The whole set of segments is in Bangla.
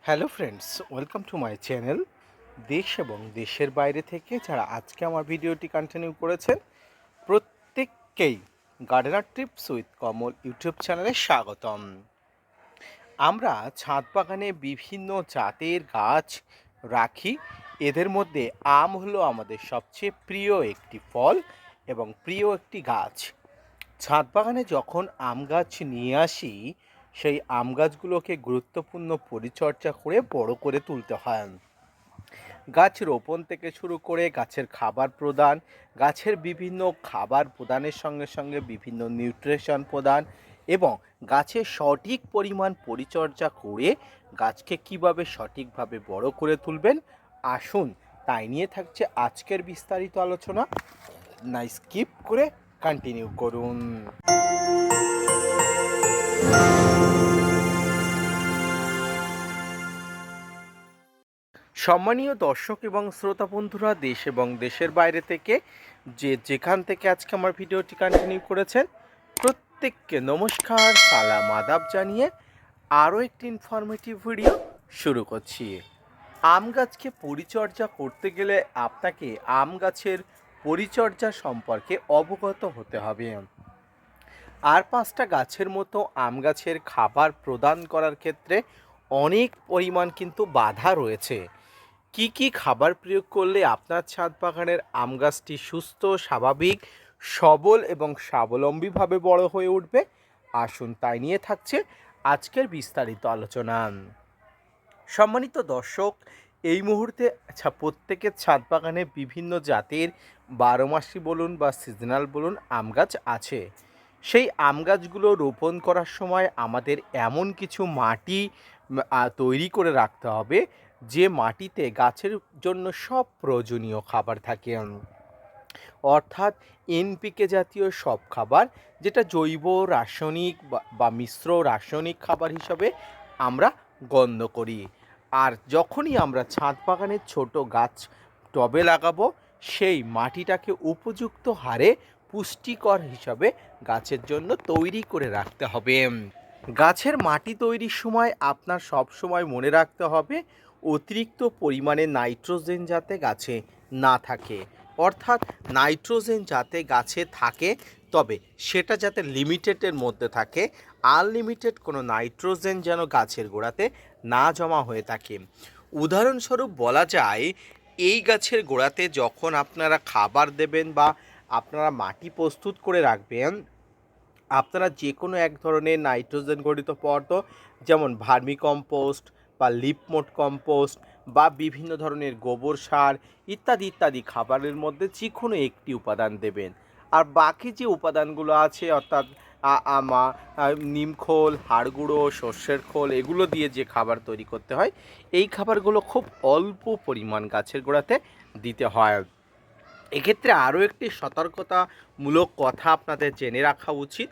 Hello friends, welcome to my channel. দেশ এবং দেশের বাইরে থেকে যারা আজকে আমার ভিডিওটি কন্টিনিউ করেছেন প্রত্যেককেই gardener tips with Kamal YouTube চ্যানেলে স্বাগতম। আমরা ছাদ বাগানে বিভিন্ন জাতের গাছ রাখি। এদের মধ্যে আম হলো আমাদের সবচেয়ে প্রিয় একটি ফল এবং প্রিয় একটি গাছ। ছাদ বাগানে যখন আম গাছ নিয়ে আসি, সেই আম গাছগুলোকে গুরুত্বপূর্ণ পরিচর্যা করে বড় করে তুলতে হয়। গাছ রোপণ থেকে শুরু করে গাছের খাবার প্রদান, গাছের বিভিন্ন খাবার প্রদানের সঙ্গে সঙ্গে বিভিন্ন নিউট্রিশন প্রদান এবং গাছের সঠিক পরিমাণ পরিচর্যা করে গাছকে কিভাবে সঠিকভাবে বড় করে তুলবেন, আসুন তাই নিয়ে থাকছে আজকের বিস্তারিত আলোচনা। না স্কিপ করে কন্টিনিউ করুন। সম্মানীয় দর্শক এবং শ্রোতা বন্ধুরা, দেশ এবং দেশের বাইরে থেকে যেখান থেকে আজকে আমার ভিডিওটি কন্টিনিউ করেছেন, প্রত্যেককে নমস্কার, সালাম আদাব জানিয়ে আরও একটি ইনফরমেটিভ ভিডিও শুরু করছি। আম গাছকে পরিচর্যা করতে গেলে আপনাকে আম গাছের পরিচর্যা সম্পর্কে অবগত হতে হবে। আর 5টা গাছের মতো আম গাছের খাবার প্রদান করার ক্ষেত্রে অনেক পরিমাণ কিন্তু বাধা রয়েছে। কি কি খাবার প্রয়োগ করলে আপনার ছাদ বাগানের আম গাছটি সুস্থ, স্বাভাবিক, সবল এবং স্বাবলম্বীভাবে বড় হয়ে উঠবে, আসুন তাই নিয়ে থাকছে আজকের বিস্তারিত আলোচনা। সম্মানিত দর্শক, এই মুহূর্তে প্রত্যেকের ছাদ বাগানে বিভিন্ন জাতের 12 মাসি বলুন বা সিজনাল বলুন আম গাছ আছে। সেই আম গাছগুলো রোপণ করার সময় আমাদের এমন কিছু মাটি তৈরি করে রাখতে হবে যে মাটিতে গাছের জন্য সব প্রয়োজনীয় খাবার থাকে, অর্থাৎ এনপিকে জাতীয় সব খাবার, যেটা জৈব রাসায়নিক বা মিশ্র রাসায়নিক খাবার হিসাবে আমরা গণ্য করি। আর যখনই আমরা ছাদ বাগানের ছোট গাছ টবে লাগাবো, সেই মাটিটাকে উপযুক্ত হারে পুষ্টিকর হিসাবে গাছের জন্য তৈরি করে রাখতে হবে। গাছের মাটি তৈরির সময় আপনার সব সময় মনে রাখতে হবে অতিরিক্ত পরিমাণে নাইট্রোজেন যাতে গাছে না থাকে, অর্থাৎ নাইট্রোজেন যাতে গাছে থাকে, তবে সেটা যাতে লিমিটেডের মধ্যে থাকে। আনলিমিটেড কোনো নাইট্রোজেন যেন গাছের গোড়াতে না জমা হয়ে থাকে। উদাহরণস্বরূপ বলা যায়, এই গাছের গোড়াতে যখন আপনারা খাবার দেবেন বা আপনারা মাটি প্রস্তুত করে রাখবেন, আপনারা যে কোনো এক ধরনের নাইট্রোজেন গঠিত পদার্থ, যেমন ভার্মি কম্পোস্ট বা লিপমোট কম্পোস্ট বা বিভিন্ন ধরনের গোবর সার ইত্যাদি ইত্যাদি খাবারের মধ্যে যে কোনো একটি উপাদান দেবেন। আর বাকি যে উপাদানগুলো আছে, অর্থাৎ নিমখোল, হাড় গুঁড়ো, সর্ষের খোল, এগুলো দিয়ে যে খাবার তৈরি করতে হয়, এই খাবারগুলো খুব অল্প পরিমাণ গাছের গোড়াতে দিতে হয়। এক্ষেত্রে আরও একটি সতর্কতামূলক কথা আপনাদের জেনে রাখা উচিত,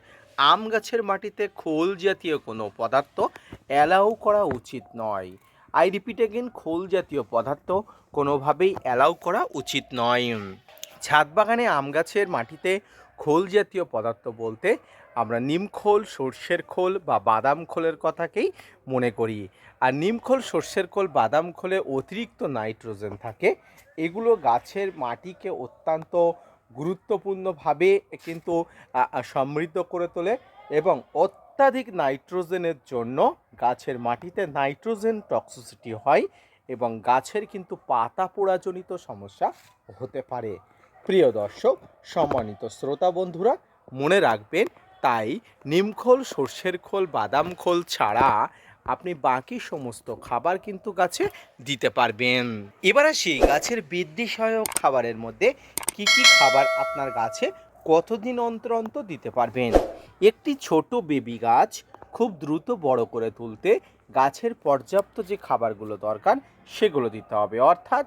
আম গাছের মাটিতে খোল জাতীয় কোনো পদার্থ অ্যালাউ করা উচিত নয়। আই রিপিট এগেন, খোল জাতীয় পদার্থ কোনোভাবেই অ্যালাউ করা উচিত নয়। ছাদ বাগানে আম গাছের মাটিতে খোল জাতীয় পদার্থ বলতে আমরা নিমখোল, সর্ষের খোল বা বাদাম খোলের কথাকেই মনে করি। আর নিমখোল, সর্ষের খোল, বাদাম খোলে অতিরিক্ত নাইট্রোজেন থাকে। এগুলো গাছের মাটিকে অত্যন্ত গুরুত্বপূর্ণভাবে কিন্তু সমৃদ্ধ করে তোলে এবং অত্যাধিক নাইট্রোজেনের জন্য গাছের মাটিতে নাইট্রোজেন টক্সিসিটি হয় এবং গাছের কিন্তু পাতা পোড়াজনিত সমস্যা হতে পারে। প্রিয় দর্শক, সম্মানিত শ্রোতা বন্ধুরা, মনে রাখবেন, তাই নিমখোল, সর্ষের খোল, বাদাম খোল ছাড়া আপনি বাকি সমস্ত খাবার কিন্তু গাছে দিতে পারবেন। এবার আসি গাছের বৃদ্ধি সহায়ক খাবারের মধ্যে কি কি খাবার আপনার গাছে কতদিন অন্তর অন্তর দিতে পারবেন। একটি ছোট বেবি গাছ খুব দ্রুত বড় করে তুলতে গাছের পর্যাপ্ত যে খাবারগুলো দরকার সেগুলো দিতে হবে, অর্থাৎ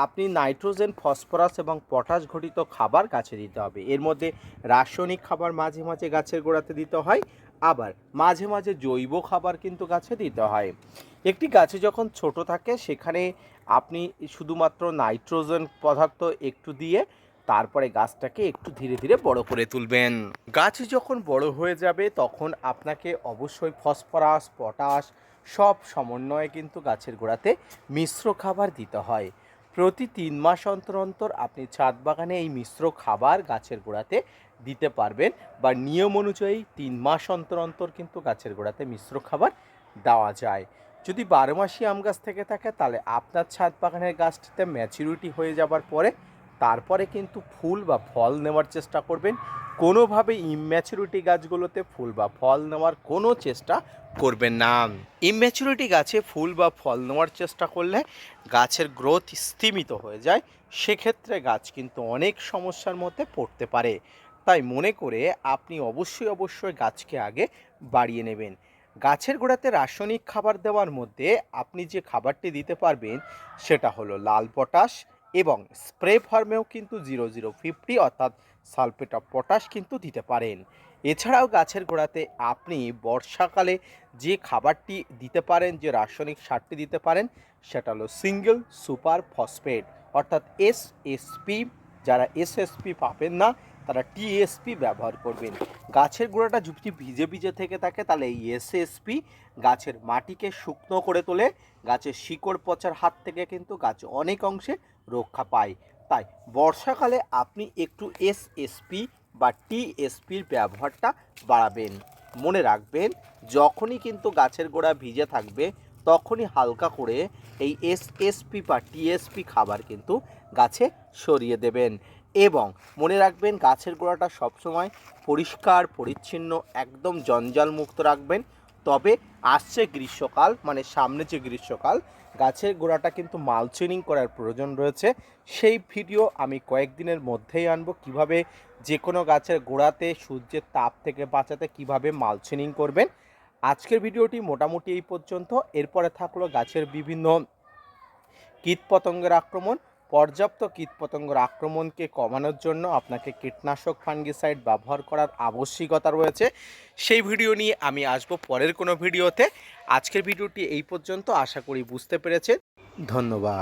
আপনি নাইট্রোজেন, ফসফরাস এবং পটাশ ঘটিত খাবার গাছে দিতে হবে। এর মধ্যে রাসায়নিক খাবার মাঝে মাঝে গাছের গোড়াতে দিতে হয়, আবার মাঝে মাঝে জৈব খাবার কিন্তু গাছে দিতে হয়। একটি গাছে যখন ছোট থাকে সেখানে আপনি শুধুমাত্র নাইট্রোজেন পদার্থ একটু দিয়ে তারপরে গাছটাকে একটু ধীরে ধীরে বড় করে তুলবেন। গাছ যখন বড় হয়ে যাবে তখন আপনাকে অবশ্যই ফসফরাস, পটাশ সব সমন্বয়ে কিন্তু গাছের গোড়াতে মিশ্র খাবার দিতে হয়। প্রতি 3 মাস অন্তর অন্তর আপনি ছাদ বাগানে এই মিশ্র খাবার গাছের গোড়াতে দিতে পারবেন, বা নিয়ম অনুযায়ী 3 মাস অন্তর অন্তর কিন্তু গাছের গোড়াতে মিশ্র খাবার দেওয়া যায়। যদি 12 মাসি আম গাছ থেকে থাকে তাহলে আপনার ছাদ বাগানের গাছটিতে ম্যাচুরিটি হয়ে যাবার পরে তারপরে কিন্তু ফুল বা ফল নেওয়ার চেষ্টা করবেন। কোনোভাবে ইম্যাচুরিটি গাছগুলোতে ফুল বা ফল নেওয়ার কোনো চেষ্টা করবেন না। ইম্যাচুরিটি গাছে ফুল বা ফল নেওয়ার চেষ্টা করলে গাছের গ্রোথ স্তিমিত হয়ে যায়, সেক্ষেত্রে গাছ কিন্তু অনেক সমস্যার মধ্যে পড়তে পারে। তাই মনে করে আপনি অবশ্যই গাছকে আগে বাড়িয়ে নেবেন। গাছের গোড়াতে রাসায়নিক খাবার দেওয়ার মধ্যে আপনি যে খাবারটি দিতে পারবেন সেটা হলো লাল পটাশ, এবং স্প্রে ফর্মেও কিন্তু 0050 অর্থাৎ সালফেট অফ পটাশ কিন্তু দিতে পারেন। এছাড়াও গাছের গোড়াতে আপনি বর্ষাকালে যে খাবারটি দিতে পারেন, যে রাসায়নিক সারটি দিতে পারেন সেটা হলো সিঙ্গেল সুপার ফসফেট অর্থাৎ এসএসপি। যারা এসএসপি পাবেন না তারা টিএসপি ব্যবহার করবেন। গাছের গোড়াটা যদি ভিজে ভিজে থেকে থাকে তাহলে এই এসএসপি গাছের মাটিকে শুকনো করে তোলে, গাছের শিকড় পচার হাত থেকে কিন্তু গাছ অনেক অংশে রক্ষা পায়। তাই বর্ষাকালে আপনি একটু এসএসপি বা টিএসপির ব্যবহারটা বাড়াবেন। মনে রাখবেন, যখনই কিন্তু গাছের গোড়া ভিজে থাকবে তখনই হালকা করে এই এসএসপি বা টিএসপি খাবার কিন্তু গাছে সরিয়ে দেবেন। এবং মনে রাখবেন, গাছের গোড়াটা সবসময় পরিষ্কার পরিচ্ছন্ন একদম জঞ্জাল মুক্ত রাখবেন। তবে আসছে গ্রীষ্মকাল, মানে সামনে যে গ্রীষ্মকাল, গাছের গোড়াটা কিন্তু মালচিনিং করার প্রয়োজন রয়েছে। সেই ভিডিও আমি কয়েকদিনের মধ্যেই আনবো, কিভাবে যে কোনো গাছের গোড়াতে সূর্যের তাপ থেকে বাঁচাতে কিভাবে মালচিনিং করবেন। আজকের ভিডিওটি মোটামুটি এই পর্যন্ত। এরপরে থাকলো গাছের বিভিন্ন কীটপতঙ্গের আক্রমণ। পর্যাপ্ত কীটপতঙ্গের আক্রমণকে কমানোর জন্য আপনাকে কীটনাশক ফাঙ্গিসাইড ব্যবহার করার আবশ্যিকতা রয়েছে। সেই ভিডিও নিয়ে আমি আসবো পরের কোনো ভিডিওতে। আজকের ভিডিওটি এই পর্যন্ত, আশা করি বুঝতে পেরেছেন। ধন্যবাদ।